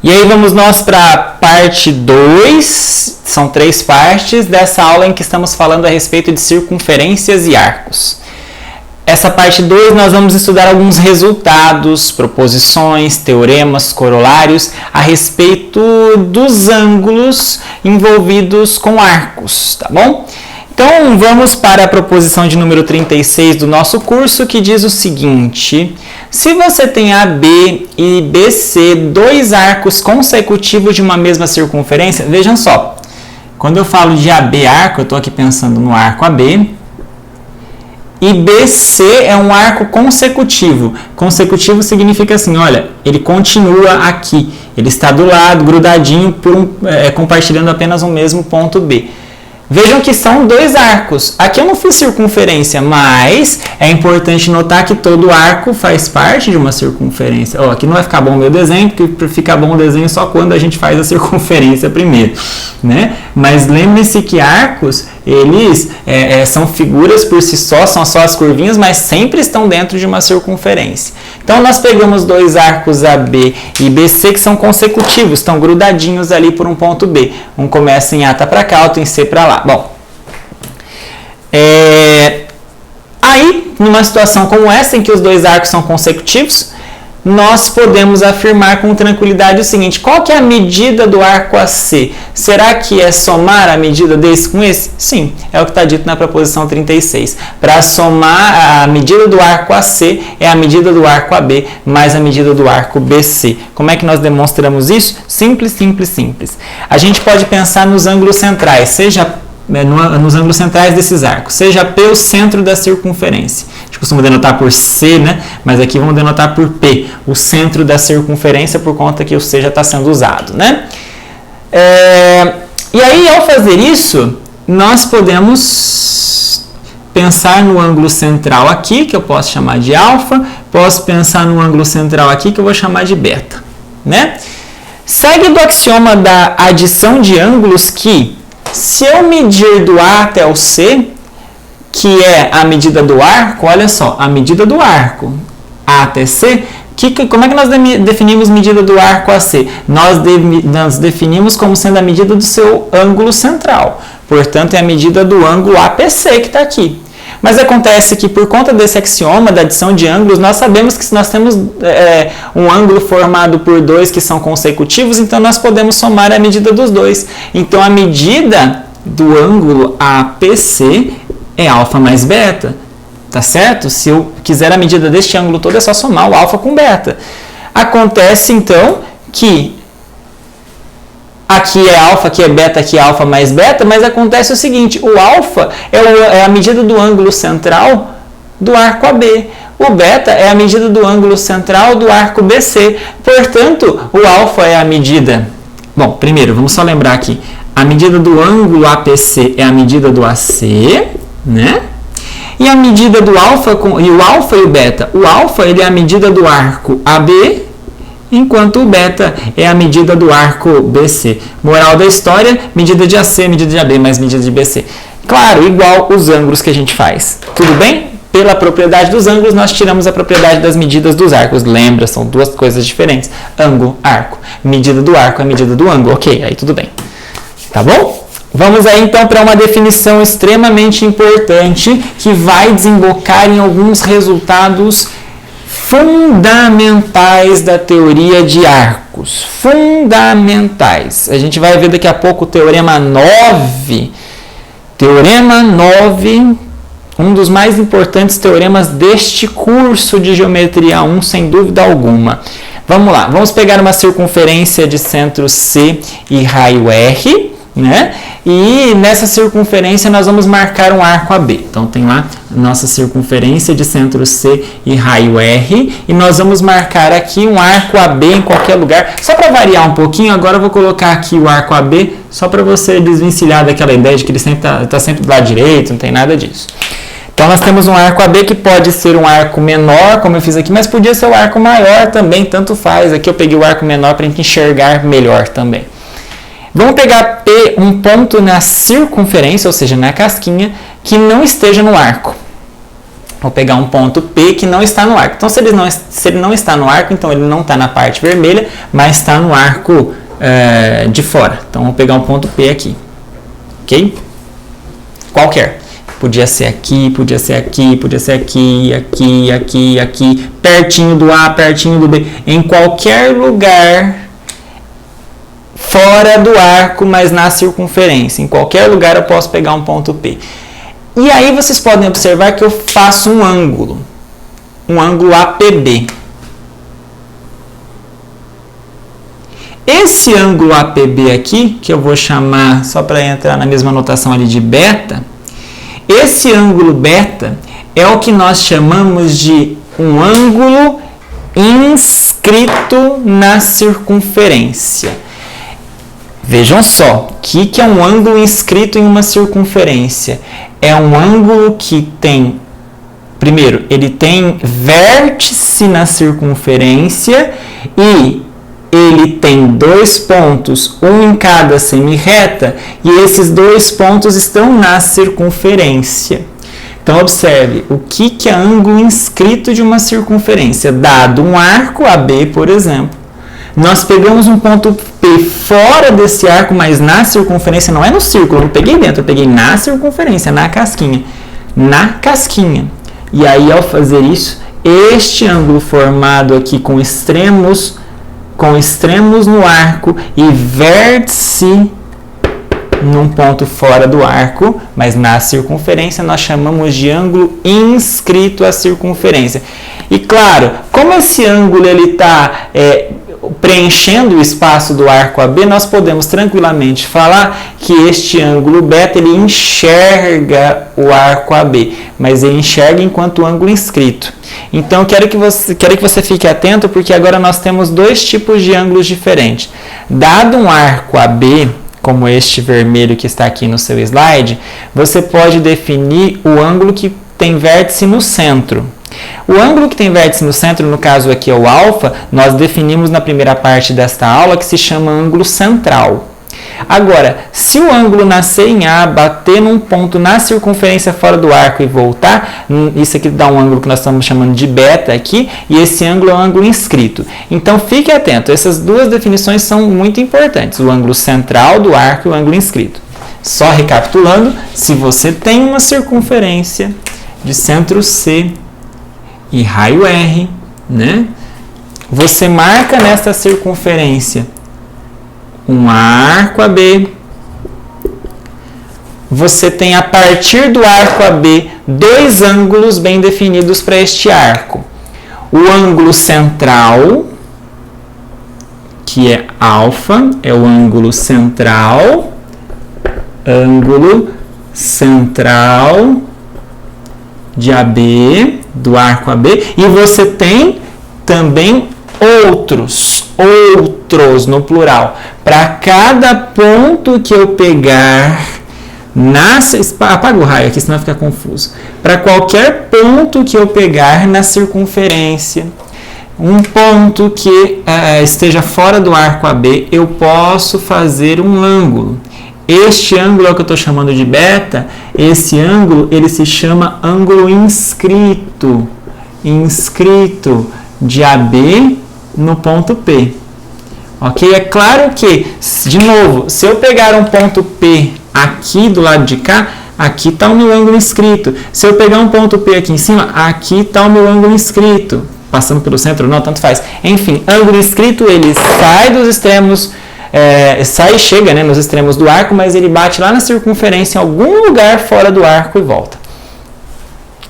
E aí vamos nós para a parte 2, são 3 partes dessa aula em que estamos falando a respeito de circunferências e arcos. Essa parte 2 nós vamos estudar alguns resultados, proposições, teoremas, corolários a respeito dos ângulos envolvidos com arcos, tá bom? Então vamos para a proposição de número 36 do nosso curso, que diz o seguinte: se você tem AB e BC, dois arcos consecutivos de uma mesma circunferência, vejam só, quando eu falo de AB arco, eu estou aqui pensando no arco AB, e BC é um arco consecutivo. Consecutivo significa assim, olha, ele continua aqui, ele está do lado, grudadinho, compartilhando apenas o mesmo ponto B. Vejam que são dois arcos. Aqui eu não fiz circunferência, mas é importante notar que todo arco faz parte de uma circunferência. Aqui não vai ficar bom o meu desenho, porque fica bom o desenho só quando a gente faz a circunferência primeiro, né? Mas lembre-se que arcos, eles são figuras por si só, são só as curvinhas, mas sempre estão dentro de uma circunferência. Então, nós pegamos dois arcos AB e BC que são consecutivos, estão grudadinhos ali por um ponto B. Um começa em A tá para cá, outro em C para lá. Bom, aí, numa situação como essa, em que os dois arcos são consecutivos, nós podemos afirmar com tranquilidade o seguinte: qual que é a medida do arco AC? Será que é somar a medida desse com esse? Sim, é o que está dito na proposição 36. Para somar a medida do arco AC é a medida do arco AB mais a medida do arco BC. Como é que nós demonstramos isso? Simples, simples, simples. A gente pode pensar nos ângulos centrais, nos ângulos centrais desses arcos, seja P o centro da circunferência. A gente costuma denotar por C, né? Mas aqui vamos denotar por P, o centro da circunferência, por conta que o C já está sendo usado, né? E aí, ao fazer isso, nós podemos pensar no ângulo central aqui, que eu posso chamar de alfa, posso pensar no ângulo central aqui, que eu vou chamar de beta, né? Segue do axioma da adição de ângulos que, se eu medir do A até o C, que é a medida do arco, olha só, a medida do arco A até C, como é que nós definimos medida do arco AC? Nós definimos como sendo a medida do seu ângulo central. Portanto, é a medida do ângulo APC que está aqui. Mas acontece que, por conta desse axioma da adição de ângulos, nós sabemos que se nós temos um ângulo formado por dois que são consecutivos, então nós podemos somar a medida dos dois. Então, a medida do ângulo APC é alfa mais beta, tá certo? Se eu quiser a medida deste ângulo todo, é só somar o alfa com beta. Acontece, então, que aqui é alfa, aqui é beta, aqui é alfa mais beta, mas acontece o seguinte: o alfa é a medida do ângulo central do arco AB. O beta é a medida do ângulo central do arco BC. Portanto, o alfa é a medida... Bom, primeiro, vamos só lembrar aqui. A medida do ângulo APC é a medida do AC, né? E a medida do alfa, e o alfa e o beta. O alfa, ele é a medida do arco AB, enquanto o beta é a medida do arco BC. Moral da história: medida de AC, medida de AB mais medida de BC. Claro, igual os ângulos que a gente faz. Tudo bem? Pela propriedade dos ângulos, nós tiramos a propriedade das medidas dos arcos. Lembra, são duas coisas diferentes. Ângulo, arco. Medida do arco é a medida do ângulo. Ok, aí tudo bem. Tá bom? Vamos aí então para uma definição extremamente importante que vai desembocar em alguns resultados fundamentais da teoria de arcos. Fundamentais. A gente vai ver daqui a pouco o teorema 9. Teorema 9, um dos mais importantes teoremas deste curso de Geometria 1, sem dúvida alguma. Vamos lá, vamos pegar uma circunferência de centro C e raio R, né? E nessa circunferência nós vamos marcar um arco AB. Então tem lá nossa circunferência de centro C e raio R, e nós vamos marcar aqui um arco AB em qualquer lugar. Só para variar um pouquinho, agora eu vou colocar aqui o arco AB, só para você desvencilhar daquela ideia de que ele sempre está sempre do lado direito, não tem nada disso. Então nós temos um arco AB que pode ser um arco menor, como eu fiz aqui, mas podia ser um arco maior também, tanto faz. Aqui eu peguei o arco menor para a gente enxergar melhor também. Vamos pegar P, um ponto na circunferência, ou seja, na casquinha, que não esteja no arco. Vou pegar um ponto P que não está no arco. Então, se ele não está no arco, então ele não está na parte vermelha, mas está no arco de fora. Então, vou pegar um ponto P aqui. Ok? Qualquer. Podia ser aqui, podia ser aqui, podia ser aqui, aqui, aqui, aqui, pertinho do A, pertinho do B, em qualquer lugar fora do arco, mas na circunferência. Em qualquer lugar eu posso pegar um ponto P. E aí vocês podem observar que eu faço um ângulo APB. Esse ângulo APB aqui, que eu vou chamar, só para entrar na mesma notação ali de beta, esse ângulo beta é o que nós chamamos de um ângulo inscrito na circunferência. Vejam só, o que é um ângulo inscrito em uma circunferência? É um ângulo que tem, primeiro, ele tem vértice na circunferência e ele tem dois pontos, um em cada semirreta, e esses dois pontos estão na circunferência. Então, observe, o que é ângulo inscrito de uma circunferência? Dado um arco AB, por exemplo, nós pegamos um ponto P fora desse arco, mas na circunferência, não é no círculo, eu não peguei dentro, eu peguei na circunferência, na casquinha. Na casquinha. E aí, ao fazer isso, este ângulo formado aqui com extremos no arco e vértice num ponto fora do arco, mas na circunferência nós chamamos de ângulo inscrito à circunferência. E claro, como esse ângulo ele está preenchendo o espaço do arco AB, nós podemos tranquilamente falar que este ângulo beta ele enxerga o arco AB, mas ele enxerga enquanto ângulo inscrito. Então, quero que você fique atento, porque agora nós temos dois tipos de ângulos diferentes. Dado um arco AB, como este vermelho que está aqui no seu slide, você pode definir o ângulo que tem vértice no centro. O ângulo que tem vértice no centro, no caso aqui é o alfa, nós definimos na primeira parte desta aula, que se chama ângulo central. Agora, se o ângulo nascer em A, bater num ponto na circunferência fora do arco e voltar, isso aqui dá um ângulo que nós estamos chamando de beta aqui, e esse ângulo é um ângulo inscrito. Então, fique atento, essas duas definições são muito importantes, o ângulo central do arco e o ângulo inscrito. Só recapitulando, se você tem uma circunferência de centro C e raio R, né? Você marca nesta circunferência um arco AB, você tem a partir do arco AB dois ângulos bem definidos para este arco. O ângulo central, que é alfa, é o ângulo central de AB, do arco AB, e você tem também outros no plural. Para cada ponto que eu pegar apaga o raio aqui, senão vai ficar confuso. Para qualquer ponto que eu pegar na circunferência, um ponto que esteja fora do arco AB, eu posso fazer um ângulo. Este ângulo é o que eu estou chamando de beta. Esse ângulo ele se chama ângulo inscrito de AB no ponto P. Ok? É claro que, de novo, se eu pegar um ponto P aqui do lado de cá, aqui está o meu ângulo inscrito. Se eu pegar um ponto P aqui em cima, aqui está o meu ângulo inscrito. Passando pelo centro ou não, tanto faz. Enfim, ângulo inscrito, ele sai dos extremos, sai e chega, né, nos extremos do arco, mas ele bate lá na circunferência em algum lugar fora do arco e volta.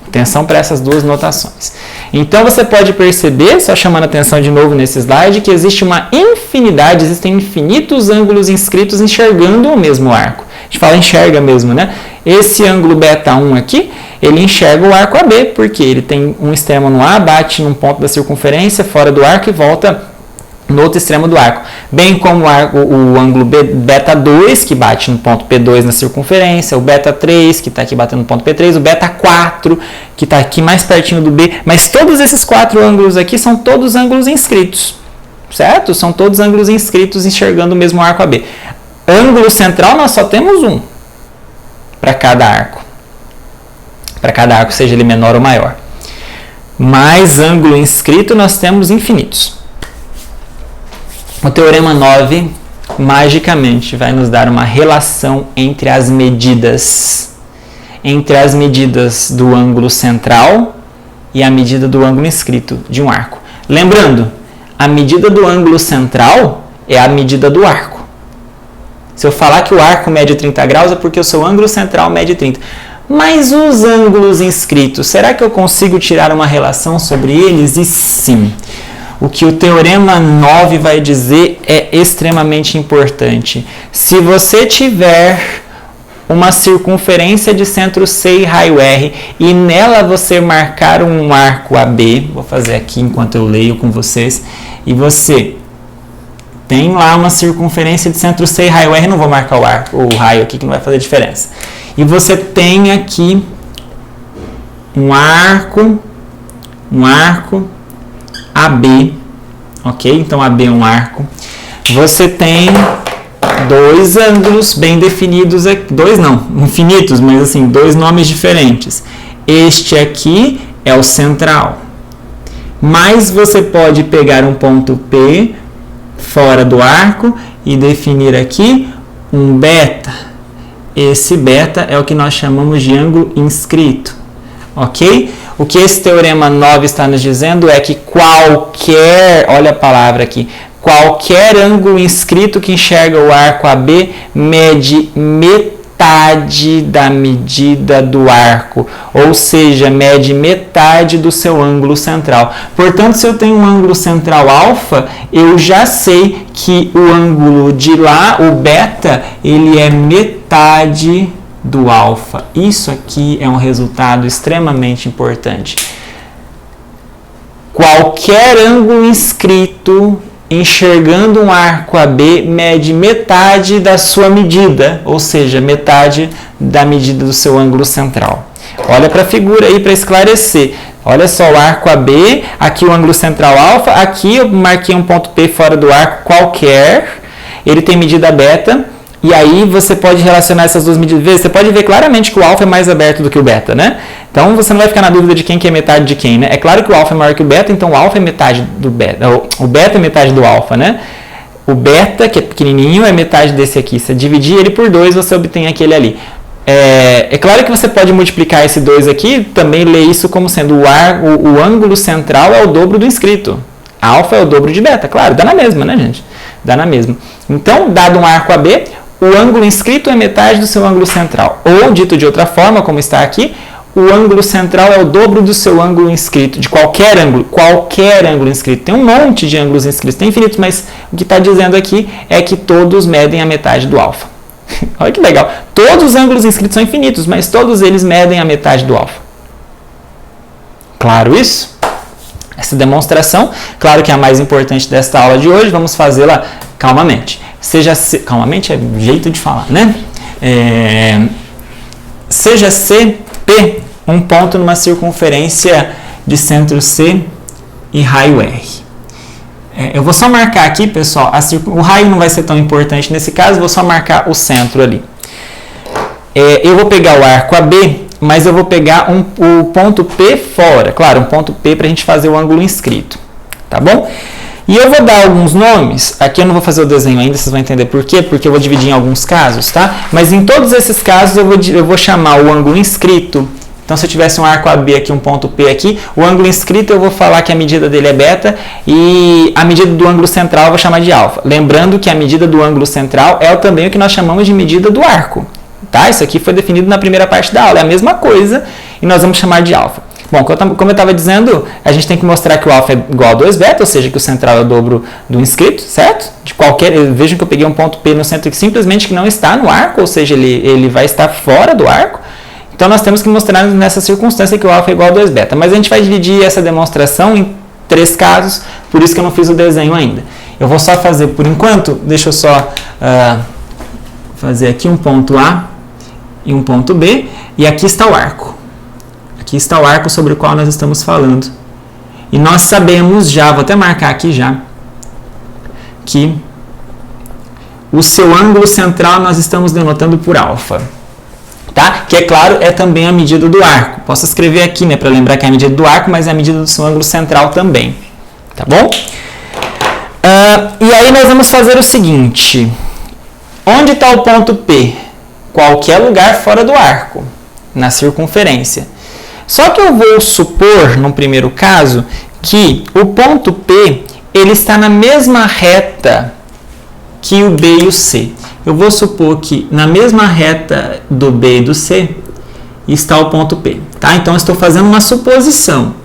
Atenção para essas duas notações. Então, você pode perceber, só chamando a atenção de novo nesse slide, que existe uma infinidade, existem infinitos ângulos inscritos enxergando o mesmo arco. A gente fala enxerga mesmo, né? Esse ângulo beta 1 aqui, ele enxerga o arco AB, porque ele tem um extremo no A, bate num ponto da circunferência, fora do arco e volta no outro extremo do arco. Bem como o ângulo beta 2, que bate no ponto P2 na circunferência, o beta 3, que está aqui batendo no ponto P3, o beta 4, que está aqui mais pertinho do B. Mas todos esses quatro ângulos aqui são todos ângulos inscritos, certo? São todos ângulos inscritos enxergando o mesmo arco AB. Ângulo central nós só temos um para cada arco. para cada arco, seja ele menor ou maior. Mais ângulo inscrito, nós temos infinitos. O Teorema 9, magicamente, vai nos dar uma relação entre as medidas do ângulo central e a medida do ângulo inscrito de um arco. Lembrando, a medida do ângulo central é a medida do arco. Se eu falar que o arco mede 30 graus, é porque o seu ângulo central mede 30. Mas os ângulos inscritos, será que eu consigo tirar uma relação sobre eles? E sim. O que o Teorema 9 vai dizer é extremamente importante. Se você tiver uma circunferência de centro C e raio R, e nela você marcar um arco AB, vou fazer aqui enquanto eu leio com vocês, e você tem lá uma circunferência de centro C e raio R, não vou marcar o raio aqui que não vai fazer diferença. E você tem aqui um arco AB, ok? Então AB é um arco. Você tem dois ângulos bem definidos aqui, dois não, infinitos, mas assim, dois nomes diferentes. Este aqui é o central. Mas você pode pegar um ponto P fora do arco e definir aqui um beta. Esse beta é o que nós chamamos de ângulo inscrito, ok? O que esse Teorema 9 está nos dizendo é que olha a palavra aqui, qualquer ângulo inscrito que enxerga o arco AB mede metade da medida do arco, ou seja, mede metade do seu ângulo central. Portanto, se eu tenho um ângulo central alfa, eu já sei que o ângulo de lá, o beta, ele é metade do alfa. Isso aqui é um resultado extremamente importante. Qualquer ângulo inscrito enxergando um arco AB mede metade da sua medida, ou seja, metade da medida do seu ângulo central. Olha para a figura aí para esclarecer. Olha só, o arco AB, aqui o ângulo central alfa, aqui eu marquei um ponto P fora do arco qualquer, ele tem medida beta, e aí você pode relacionar essas duas medidas. Você pode ver claramente que o alfa é mais aberto do que o beta, né? Então você não vai ficar na dúvida de quem que é metade de quem, né? É claro que o alfa é maior que o beta, então o alfa é metade do beta. O beta é metade do alfa, né? O beta, que é pequenininho, é metade desse aqui. Se dividir ele por 2, você obtém aquele ali. É claro que você pode multiplicar esse 2 aqui, também ler isso como sendo o ângulo central é o dobro do inscrito. Alfa é o dobro de beta, claro, dá na mesma, né, gente? Dá na mesma. Então, dado um arco AB, o ângulo inscrito é metade do seu ângulo central. Ou, dito de outra forma, como está aqui, o ângulo central é o dobro do seu ângulo inscrito, de qualquer ângulo inscrito. Tem um monte de ângulos inscritos, tem infinitos, mas o que está dizendo aqui é que todos medem a metade do alfa. Olha que legal. Todos os ângulos inscritos são infinitos, mas todos eles medem a metade do alfa. Claro isso? Essa demonstração, claro que é a mais importante desta aula de hoje, vamos fazê-la calmamente. Calmamente é jeito de falar, né? Seja C, P, um ponto numa circunferência de centro C e raio R. Eu vou só marcar aqui, pessoal, o raio não vai ser tão importante nesse caso, vou só marcar o centro ali. Eu vou pegar o arco AB, mas eu vou pegar o ponto P fora, claro, um ponto P para a gente fazer o ângulo inscrito, tá bom? E eu vou dar alguns nomes, aqui eu não vou fazer o desenho ainda, vocês vão entender por quê, porque eu vou dividir em alguns casos, tá? Mas em todos esses casos eu vou chamar o ângulo inscrito. Então, se eu tivesse um arco AB aqui, um ponto P aqui, o ângulo inscrito eu vou falar que a medida dele é beta e a medida do ângulo central eu vou chamar de alfa. Lembrando que a medida do ângulo central é também o que nós chamamos de medida do arco, tá? Isso aqui foi definido na primeira parte da aula, é a mesma coisa e nós vamos chamar de alfa. Bom, como eu estava dizendo, a gente tem que mostrar que o alfa é igual a 2 beta, ou seja, que o central é o dobro do inscrito, certo? Vejam que eu peguei um ponto P no centro que simplesmente que não está no arco, ou seja, ele vai estar fora do arco. Então, nós temos que mostrar nessa circunstância que o alfa é igual a 2 beta. Mas a gente vai dividir essa demonstração em 3 casos, por isso que eu não fiz o desenho ainda. Eu vou só fazer por enquanto, deixa eu só fazer aqui um ponto A e um ponto B, e aqui está o arco. Aqui está o arco sobre o qual nós estamos falando. E nós sabemos já, vou até marcar aqui já, que o seu ângulo central nós estamos denotando por alfa. tá? Que é claro, é também a medida do arco. Posso escrever aqui, né, para lembrar que é a medida do arco, mas é a medida do seu ângulo central também, tá bom? E aí nós vamos fazer o seguinte, onde está o ponto P? Qualquer lugar fora do arco, na circunferência. Só que eu vou supor, no primeiro caso, que o ponto P ele está na mesma reta que o B e o C. Eu vou supor que na mesma reta do B e do C está o ponto P. Tá? Então, eu estou fazendo uma suposição.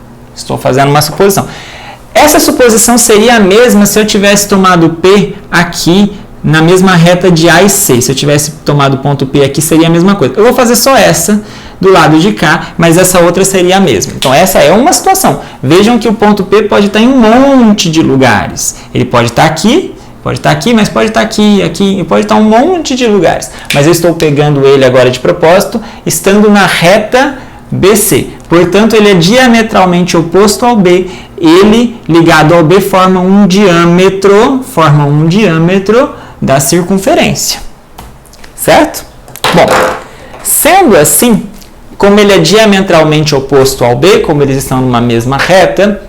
Essa suposição seria a mesma se eu tivesse tomado P aqui na mesma reta de A e C. Se eu tivesse tomado o ponto P aqui, seria a mesma coisa. Eu vou fazer só essa do lado de cá, mas essa outra seria a mesma. Então, essa é uma situação. Vejam que o ponto P pode estar em um monte de lugares. Ele pode estar aqui, mas pode estar aqui, pode estar em um monte de lugares. Mas eu estou pegando ele agora de propósito, estando na reta BC. Portanto, ele é diametralmente oposto ao B. Ele, ligado ao B, forma um diâmetro da circunferência. Certo? Bom, sendo assim, como ele é diametralmente oposto ao B, como eles estão numa mesma reta,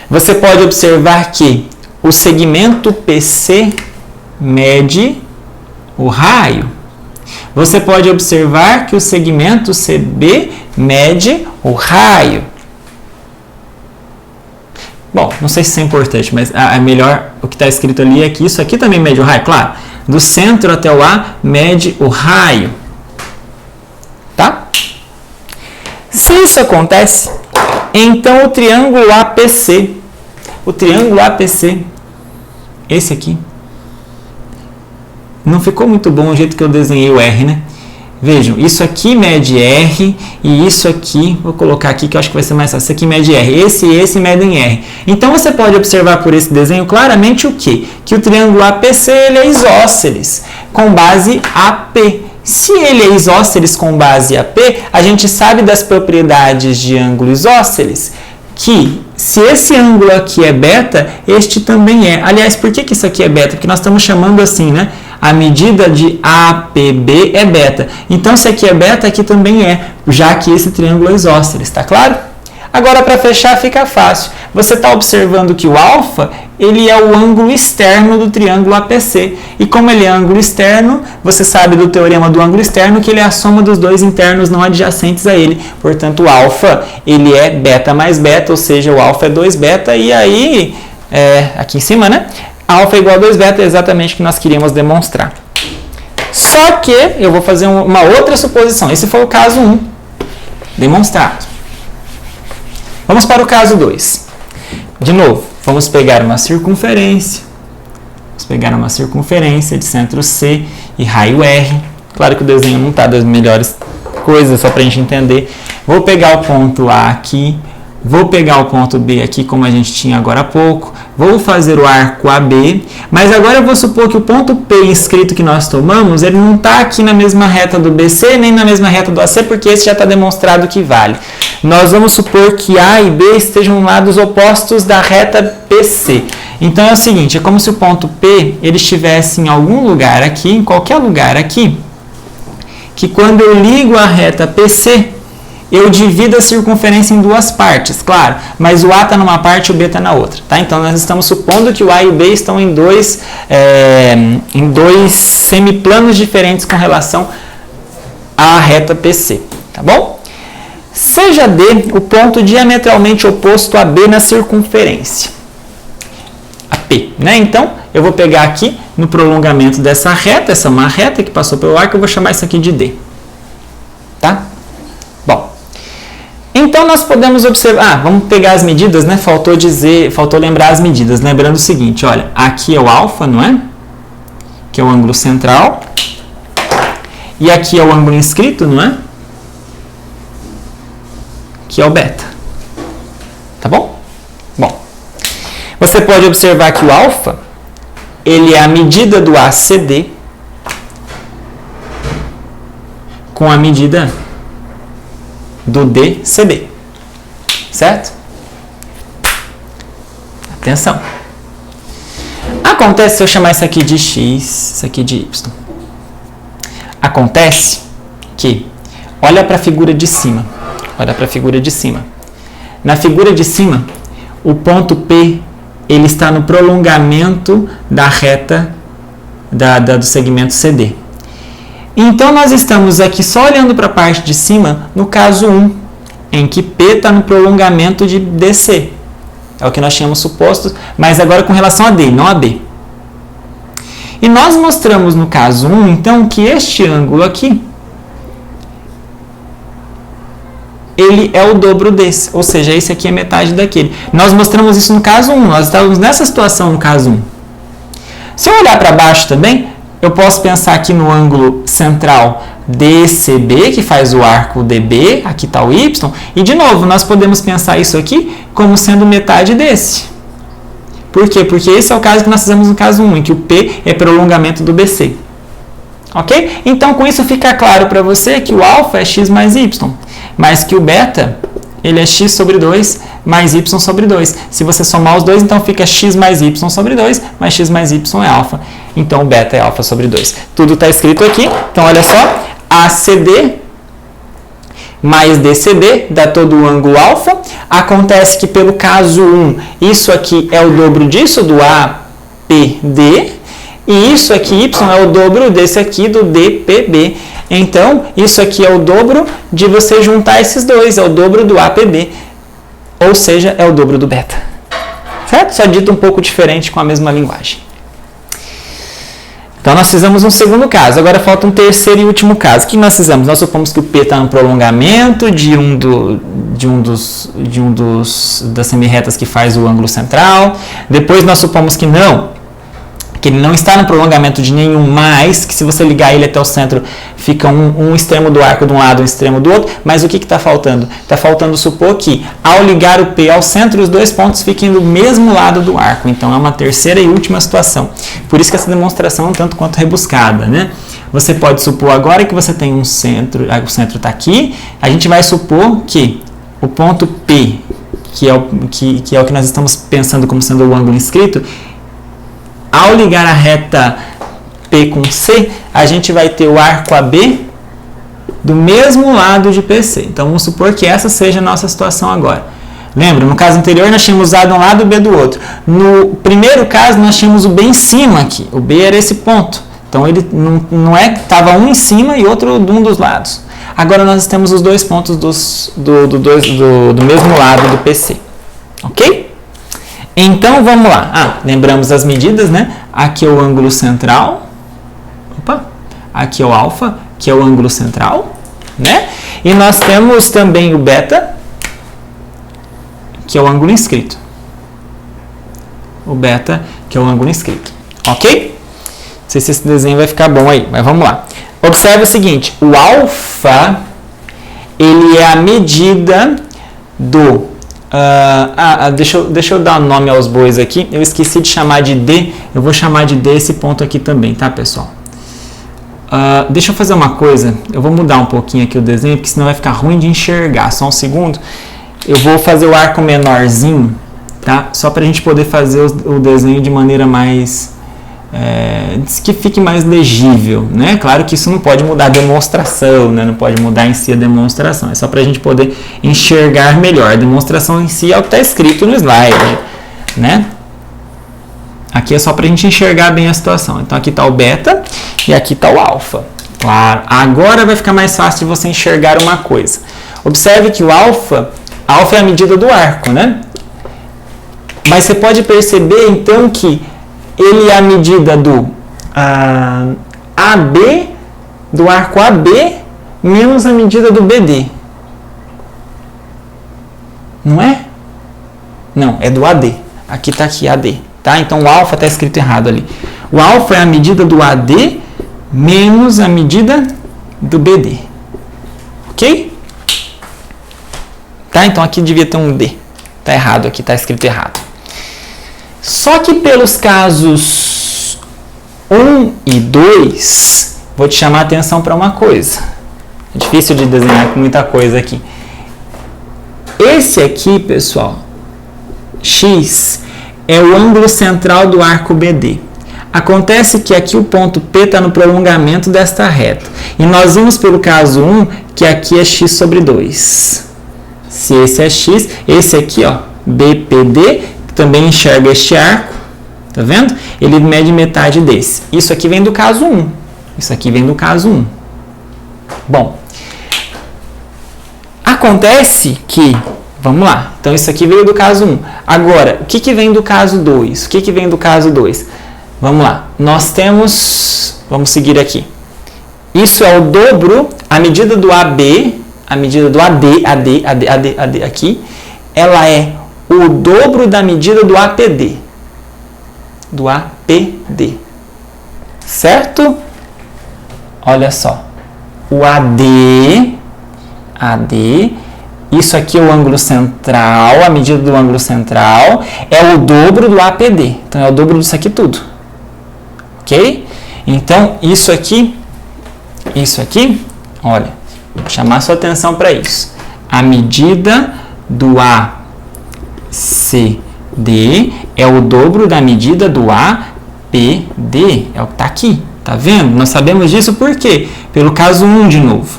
você pode observar que o segmento PC mede o raio. Você pode observar que o segmento CB mede o raio. Bom, não sei se isso é importante, mas é melhor o que está escrito ali é que isso aqui também mede o raio, claro. Do centro até o A mede o raio. Tá? Se isso acontece, então o triângulo APC, esse aqui, não ficou muito bom o jeito que eu desenhei o R, né? Vejam, isso aqui mede R e isso aqui, vou colocar aqui que eu acho que vai ser mais fácil, isso aqui mede R, esse e esse medem R. Então, você pode observar por esse desenho claramente o quê? Que o triângulo APC ele é isósceles, com base AP. Se ele é isósceles com base AP, a gente sabe das propriedades de ângulo isósceles, que se esse ângulo aqui é beta, este também é. Aliás, por que isso aqui é beta? Porque nós estamos chamando assim, né? A medida de APB é beta. Então, se aqui é beta, aqui também é, já que esse triângulo é isósceles, está claro? Agora, para fechar, fica fácil. Você está observando que o alfa, ele é o ângulo externo do triângulo APC. E como ele é ângulo externo, você sabe do teorema do ângulo externo que ele é a soma dos dois internos não adjacentes a ele. Portanto, o alfa, ele é beta mais beta, ou seja, o alfa é 2 beta, e aí, aqui em cima, né? Alfa é igual a 2 beta é exatamente o que nós queríamos demonstrar. Só que eu vou fazer uma outra suposição. Esse foi o caso 1, demonstrado. Vamos para o caso 2. De novo, vamos pegar uma circunferência. Vamos pegar uma circunferência de centro C e raio R. Claro que o desenho não está das melhores coisas, só para a gente entender. Vou pegar o ponto A aqui. Vou pegar o ponto B aqui, como a gente tinha agora há pouco. Vou fazer o arco AB. Mas agora eu vou supor que o ponto P inscrito que nós tomamos, ele não está aqui na mesma reta do BC, nem na mesma reta do AC, porque esse já está demonstrado que vale. Nós vamos supor que A e B estejam lados opostos da reta PC. Então é o seguinte, é como se o ponto P ele estivesse em algum lugar aqui, em qualquer lugar aqui, que quando eu ligo a reta PC, eu divido a circunferência em duas partes, claro, mas o A está numa parte e o B está na outra. Tá? Então, nós estamos supondo que o A e o B estão em dois semiplanos diferentes com relação à reta PC. Tá bom? Seja D o ponto diametralmente oposto a B na circunferência. A P. Né? Então, eu vou pegar aqui no prolongamento dessa reta, essa é uma reta que passou pelo arco, eu vou chamar isso aqui de D. Tá? Então, nós podemos observar, vamos pegar as medidas, né? Faltou lembrar as medidas, lembrando o seguinte, olha, aqui é o alfa, não é? Que é o ângulo central. E aqui é o ângulo inscrito, não é? Que é o beta. Tá bom? Bom, você pode observar que o alfa, ele é a medida do ACD com a medida do DCB, certo? Atenção. Acontece, se eu chamar isso aqui de X, isso aqui de Y. Acontece que, olha para a figura de cima, olha para a figura de cima. Na figura de cima, o ponto P, ele está no prolongamento da reta do segmento CD. Então, nós estamos aqui só olhando para a parte de cima, no caso 1, em que P está no prolongamento de DC. É o que nós tínhamos suposto, mas agora com relação a D, não a B. E nós mostramos no caso 1, então, que este ângulo aqui, ele é o dobro desse, ou seja, esse aqui é metade daquele. Nós mostramos isso no caso 1, nós estávamos nessa situação no caso 1. Se eu olhar para baixo também, eu posso pensar aqui no ângulo central DCB, que faz o arco DB, aqui está o Y, e de novo, nós podemos pensar isso aqui como sendo metade desse. Por quê? Porque esse é o caso que nós fizemos no caso 1, em que o P é prolongamento do BC. Ok? Então, com isso fica claro para você que o alfa é x mais y, mas que o beta, ele é x sobre 2 mais y sobre 2. Se você somar os dois, então fica x mais y sobre 2, mas x mais y é alfa. Então, o beta é alfa sobre 2. Tudo está escrito aqui. Então, olha só. ACD mais DCB dá todo o ângulo alfa. Acontece que, pelo caso 1, isso aqui é o dobro disso, do APD. E isso aqui, y, é o dobro desse aqui, do DPB. Então, isso aqui é o dobro de você juntar esses dois, é o dobro do APB. Ou seja, é o dobro do beta. Certo? Só dito um pouco diferente com a mesma linguagem. Então, nós fizemos um segundo caso. Agora, falta um terceiro e último caso. O que nós fizemos? Nós supomos que o P está no prolongamento das semirretas que faz o ângulo central. Depois, nós supomos que não, que ele não está no prolongamento de nenhum, mas que se você ligar ele até o centro, fica um extremo do arco de um lado e um extremo do outro. Mas o que está faltando? Está faltando supor que, ao ligar o P ao centro, os dois pontos fiquem do mesmo lado do arco. Então, é uma terceira e última situação. Por isso que essa demonstração é um tanto quanto rebuscada, né? Você pode supor agora que você tem um centro, o centro está aqui, a gente vai supor que o ponto P, que é o que nós estamos pensando como sendo o ângulo inscrito, ao ligar a reta P com C, a gente vai ter o arco AB do mesmo lado de PC. Então, vamos supor que essa seja a nossa situação agora. Lembra, no caso anterior, nós tínhamos usado um lado e o B do outro. No primeiro caso, nós tínhamos o B em cima aqui. O B era esse ponto. Então, ele não é que estava um em cima e outro de um dos lados. Agora, nós temos os dois pontos do mesmo lado do PC. Ok? Então, vamos lá. Lembramos as medidas, né? Aqui é o ângulo central. Aqui é o alfa, que é o ângulo central, né? E nós temos também o beta, que é o ângulo inscrito. O beta, que é o ângulo inscrito. Ok? Não sei se esse desenho vai ficar bom aí, mas vamos lá. Observe o seguinte, o alfa, ele é a medida do... deixa eu dar um nome aos bois aqui. Eu esqueci de chamar de D. Eu vou chamar de D esse ponto aqui também, tá, pessoal? Deixa eu fazer uma coisa. Eu vou mudar um pouquinho aqui o desenho, porque senão vai ficar ruim de enxergar. Só um segundo. Eu vou fazer o arco menorzinho, tá? Só para a gente poder fazer o desenho de maneira mais... que fique mais legível, né? Claro que isso não pode mudar a demonstração, né? Não pode mudar em si a demonstração, é só para a gente poder enxergar melhor. A demonstração em si é o que está escrito no slide, né? Aqui é só para a gente enxergar bem a situação. Então aqui está o beta e aqui está o alfa. Claro, agora vai ficar mais fácil de você enxergar uma coisa. Observe que o alfa é a medida do arco, né? Mas você pode perceber então que ele é a medida do AB, do arco AB, menos a medida do BD. Não é? Não, é do AD. Aqui está aqui AD. Tá? Então, o alfa está escrito errado ali. O alfa é a medida do AD menos a medida do BD. Ok? Tá? Então, aqui devia ter um D. Está errado aqui, está escrito errado. Só que pelos casos 1 e 2, vou te chamar a atenção para uma coisa. É difícil de desenhar com muita coisa aqui. Esse aqui, pessoal, X, é o ângulo central do arco BD. Acontece que aqui o ponto P está no prolongamento desta reta. E nós vimos pelo caso 1 que aqui é x sobre 2. Se esse é x, esse aqui, ó, BPD, também enxerga este arco, tá vendo? Ele mede metade desse. Isso aqui vem do caso 1. Isso aqui vem do caso 1. Bom, acontece que, vamos lá, então isso aqui veio do caso 1. Agora, o que vem do caso 2? O que vem do caso 2? Vamos lá, nós temos, vamos seguir aqui. Isso é o dobro, a medida do AB, a medida do AD aqui, ela é o dobro da medida do APD. Do APD. Certo? Olha só. O AD, isso aqui é o ângulo central, a medida do ângulo central é o dobro do APD. Então, é o dobro disso aqui tudo. Ok? Então, isso aqui, olha, vou chamar sua atenção para isso. A medida do ACD é o dobro da medida do APD. É o que está aqui. Tá vendo? Nós sabemos disso por quê? Pelo caso 1 de novo.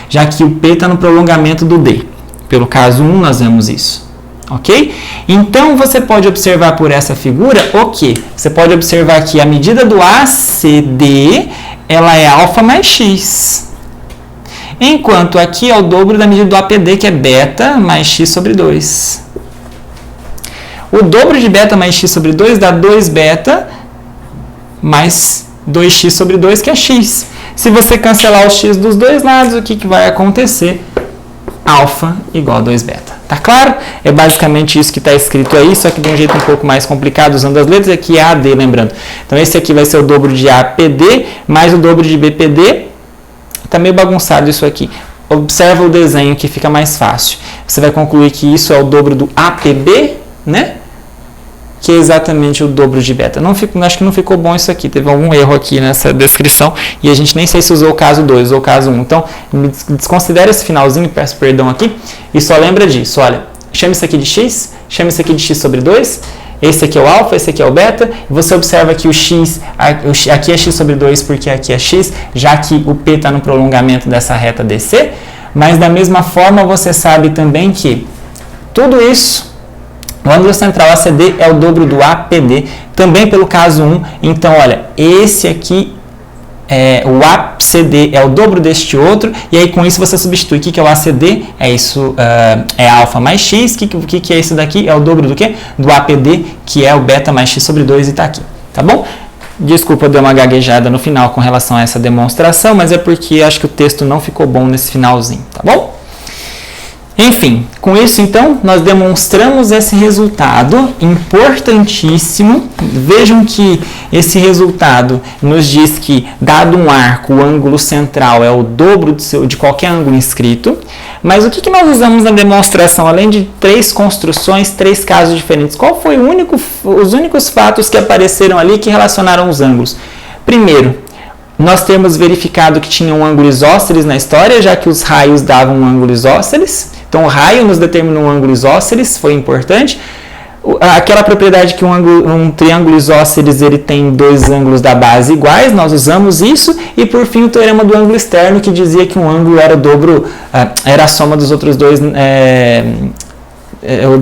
Já que o P está no prolongamento do D. Pelo caso 1 nós vemos isso. Ok? Então, você pode observar por essa figura o quê? Você pode observar que a medida do ACD, ela é alfa mais x. Enquanto aqui é o dobro da medida do APD, que é beta mais x sobre 2. O dobro de beta mais x sobre 2 dá 2 beta mais 2x sobre 2, que é x. Se você cancelar o x dos dois lados, o que vai acontecer? Alfa igual a 2 beta. Tá claro? É basicamente isso que está escrito aí, só que de um jeito um pouco mais complicado, usando as letras. Aqui é AD, lembrando. Então, esse aqui vai ser o dobro de APD mais o dobro de BPD. Está meio bagunçado isso aqui. Observa o desenho que fica mais fácil. Você vai concluir que isso é o dobro do APB, né? Que é exatamente o dobro de beta. Acho que não ficou bom isso aqui. Teve algum erro aqui nessa descrição e a gente nem sei se usou o caso 2 ou o caso 1. Então, desconsidera esse finalzinho, peço perdão aqui, e só lembra disso. Olha, chama isso aqui de x, chama isso aqui de x sobre 2, esse aqui é o alfa, esse aqui é o beta, e você observa que o x, aqui é x sobre 2 porque aqui é x, já que o P está no prolongamento dessa reta DC, mas da mesma forma você sabe também que tudo isso, o ângulo central ACD é o dobro do APD, também pelo caso 1. Então, olha, esse aqui, o ACD é o dobro deste outro, e aí com isso você substitui. O que é o ACD? É isso, é alfa mais x. O que é isso daqui? É o dobro do quê? Do APD, que é o beta mais x sobre 2, e está aqui. Tá bom? Desculpa, eu dei uma gaguejada no final com relação a essa demonstração, mas é porque acho que o texto não ficou bom nesse finalzinho, tá bom? Enfim, com isso então, nós demonstramos esse resultado importantíssimo. Vejam que esse resultado nos diz que, dado um arco, o ângulo central é o dobro de qualquer ângulo inscrito. Mas o que nós usamos na demonstração, além de 3 construções, 3 casos diferentes? Qual foi os únicos fatos que apareceram ali que relacionaram os ângulos? Primeiro, nós temos verificado que tinha um ângulo isósceles na história, já que os raios davam um ângulo isósceles. Então, o raio nos determinou um ângulo isósceles, foi importante. Aquela propriedade que um triângulo isósceles ele tem 2 ângulos da base iguais, nós usamos isso. E, por fim, o teorema do ângulo externo, que dizia que um ângulo era o dobro, era a soma dos outros dois,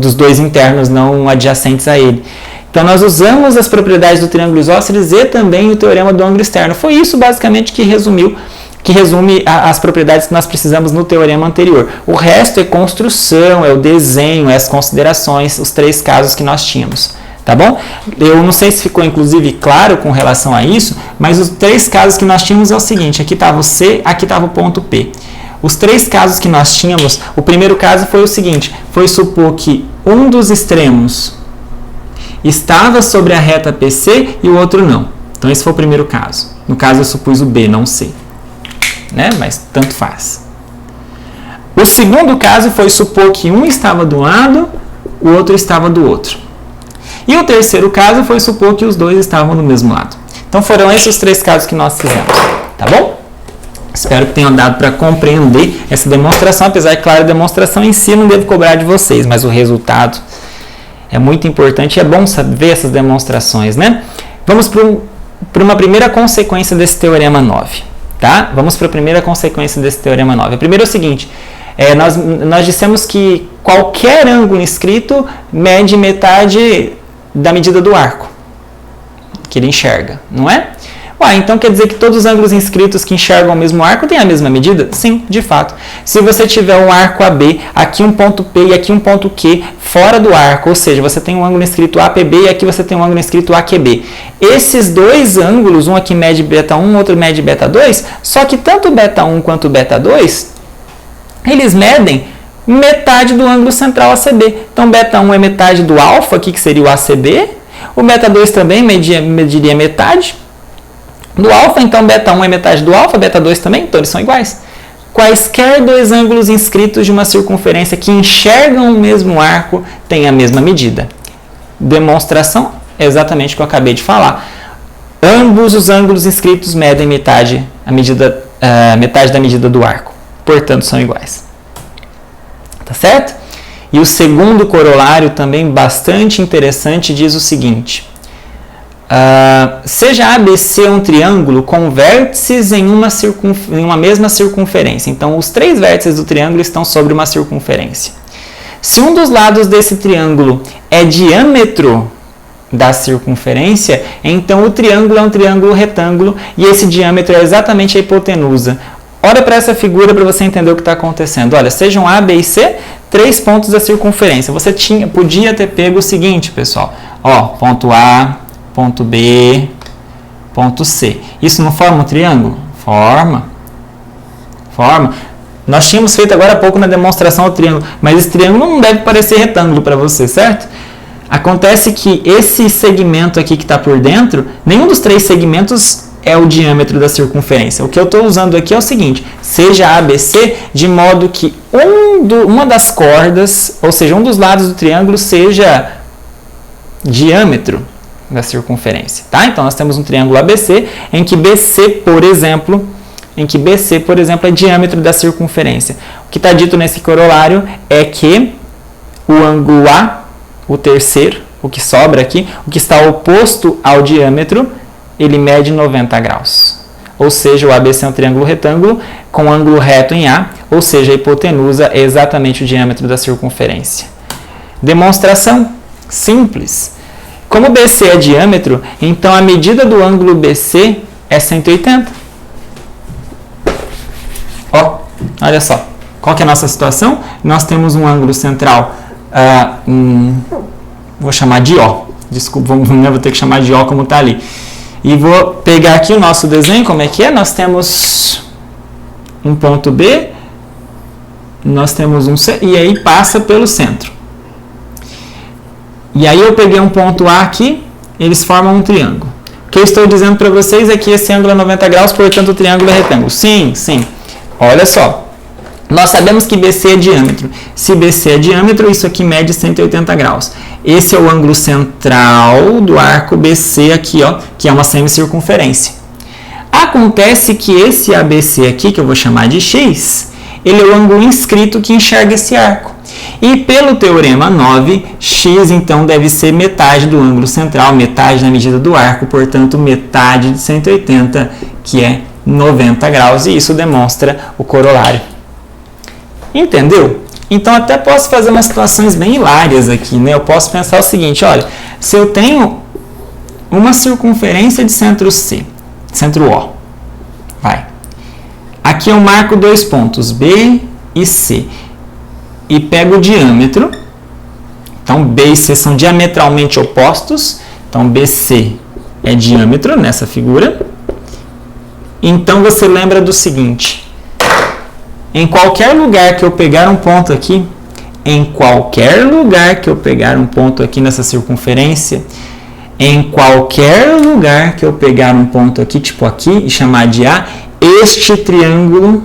dos dois internos não adjacentes a ele. Então, nós usamos as propriedades do triângulo isósceles e também o teorema do ângulo externo. Foi isso, basicamente, que resume as propriedades que nós precisamos no teorema anterior. O resto é construção, é o desenho, é as considerações, os 3 casos que nós tínhamos. Tá bom? Eu não sei se ficou, inclusive, claro com relação a isso, mas os 3 casos que nós tínhamos é o seguinte: aqui estava o C, aqui estava o ponto P. Os 3 casos que nós tínhamos, o primeiro caso foi o seguinte: foi supor que um dos extremos estava sobre a reta PC e o outro não. Então, esse foi o primeiro caso. No caso, eu supus o B, não o C. Né? Mas tanto faz. O segundo caso foi supor que um estava de um lado, o outro estava do outro. E o terceiro caso foi supor que os dois estavam do mesmo lado. Então, foram esses os 3 casos que nós fizemos. Tá bom? Espero que tenham dado para compreender essa demonstração, apesar que, claro, a demonstração em si não devo cobrar de vocês, mas o resultado É muito importante e é bom ver essas demonstrações, né? Vamos para uma primeira consequência desse Teorema 9, tá? Vamos para a primeira consequência desse Teorema 9. A primeira é o seguinte, nós dissemos que qualquer ângulo inscrito mede metade da medida do arco que ele enxerga, não é? Então quer dizer que todos os ângulos inscritos que enxergam o mesmo arco têm a mesma medida? Sim, de fato. Se você tiver um arco AB, aqui um ponto P e aqui um ponto Q fora do arco, ou seja, você tem um ângulo inscrito APB e aqui você tem um ângulo inscrito AQB. Esses dois ângulos, um aqui mede β1, outro mede β2, só que tanto β1 quanto β2, eles medem metade do ângulo central ACB. Então, β1 é metade do alfa, aqui que seria o ACB, o β2 também mediria metade do alfa, então β1 é metade do alfa, β2 também, então eles são iguais. Quaisquer dois ângulos inscritos de uma circunferência que enxergam o mesmo arco têm a mesma medida. Demonstração é exatamente o que eu acabei de falar. Ambos os ângulos inscritos medem metade da medida do arco, portanto são iguais. Tá certo? E o segundo corolário, também bastante interessante, diz o seguinte: seja ABC um triângulo com vértices em uma mesma circunferência. Então, os três vértices do triângulo estão sobre uma circunferência. Se um dos lados desse triângulo é diâmetro da circunferência, então o triângulo é um triângulo retângulo e esse diâmetro é exatamente a hipotenusa. Olha para essa figura para você entender o que está acontecendo. Olha, sejam A, B e C, 3 pontos da circunferência. Você podia ter pego o seguinte, pessoal. Ponto A, ponto B, ponto C. Isso não forma um triângulo? Forma. Nós tínhamos feito agora há pouco na demonstração o triângulo, mas esse triângulo não deve parecer retângulo para você, certo? Acontece que esse segmento aqui que está por dentro, nenhum dos 3 segmentos é o diâmetro da circunferência. O que eu estou usando aqui é o seguinte: seja ABC, de modo que uma das cordas, ou seja, um dos lados do triângulo seja diâmetro da circunferência, tá? Então nós temos um triângulo ABC em que BC, por exemplo, é diâmetro da circunferência. O que está dito nesse corolário é que o ângulo A, o terceiro, o que sobra aqui, o que está oposto ao diâmetro, ele mede 90 graus. Ou seja, o ABC é um triângulo retângulo com ângulo reto em A, ou seja, a hipotenusa é exatamente o diâmetro da circunferência. Demonstração simples. Como BC é diâmetro, então a medida do ângulo BC é 180. Olha só. Qual que é a nossa situação? Nós temos um ângulo central, vou chamar de O. Desculpa, vou ter que chamar de O como está ali. E vou pegar aqui o nosso desenho, como é que é? Nós temos um ponto B, nós temos um C, e aí passa pelo centro. E aí eu peguei um ponto A aqui, eles formam um triângulo. O que eu estou dizendo para vocês é que esse ângulo é 90 graus, portanto o triângulo é retângulo. Sim. Olha só. Nós sabemos que BC é diâmetro. Se BC é diâmetro, isso aqui mede 180 graus. Esse é o ângulo central do arco BC aqui, que é uma semicircunferência. Acontece que esse ABC aqui, que eu vou chamar de X, ele é o ângulo inscrito que enxerga esse arco. E pelo Teorema 9, X então deve ser metade do ângulo central, metade da medida do arco, portanto metade de 180, que é 90 graus, e isso demonstra o corolário. Entendeu? Então até posso fazer umas situações bem hilárias aqui, né? Eu posso pensar o seguinte: olha, se eu tenho uma circunferência de centro C, centro O, aqui eu marco 2 pontos, B e C, e pego o diâmetro. Então B e C são diametralmente opostos, então BC é diâmetro nessa figura. Então você lembra do seguinte: em qualquer lugar que eu pegar um ponto aqui, nessa circunferência, em qualquer lugar que eu pegar um ponto aqui, tipo aqui, e chamar de A, este triângulo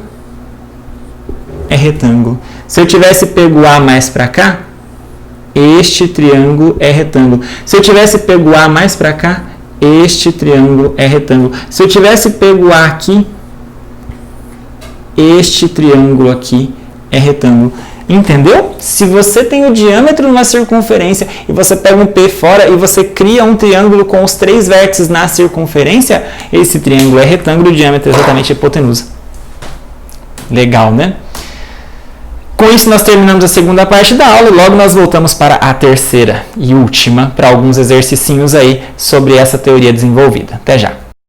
é retângulo. Se eu tivesse pego A mais para cá, este triângulo é retângulo. Se eu tivesse pego A mais para cá, este triângulo é retângulo. Se eu tivesse pego A aqui, este triângulo aqui é retângulo. Entendeu? Se você tem o diâmetro numa circunferência e você pega um P fora e você cria um triângulo com os 3 vértices na circunferência, esse triângulo é retângulo, o diâmetro é exatamente a hipotenusa. Legal, né? Com isso, nós terminamos a segunda parte da aula e logo nós voltamos para a terceira e última, para alguns exercicinhos aí sobre essa teoria desenvolvida. Até já!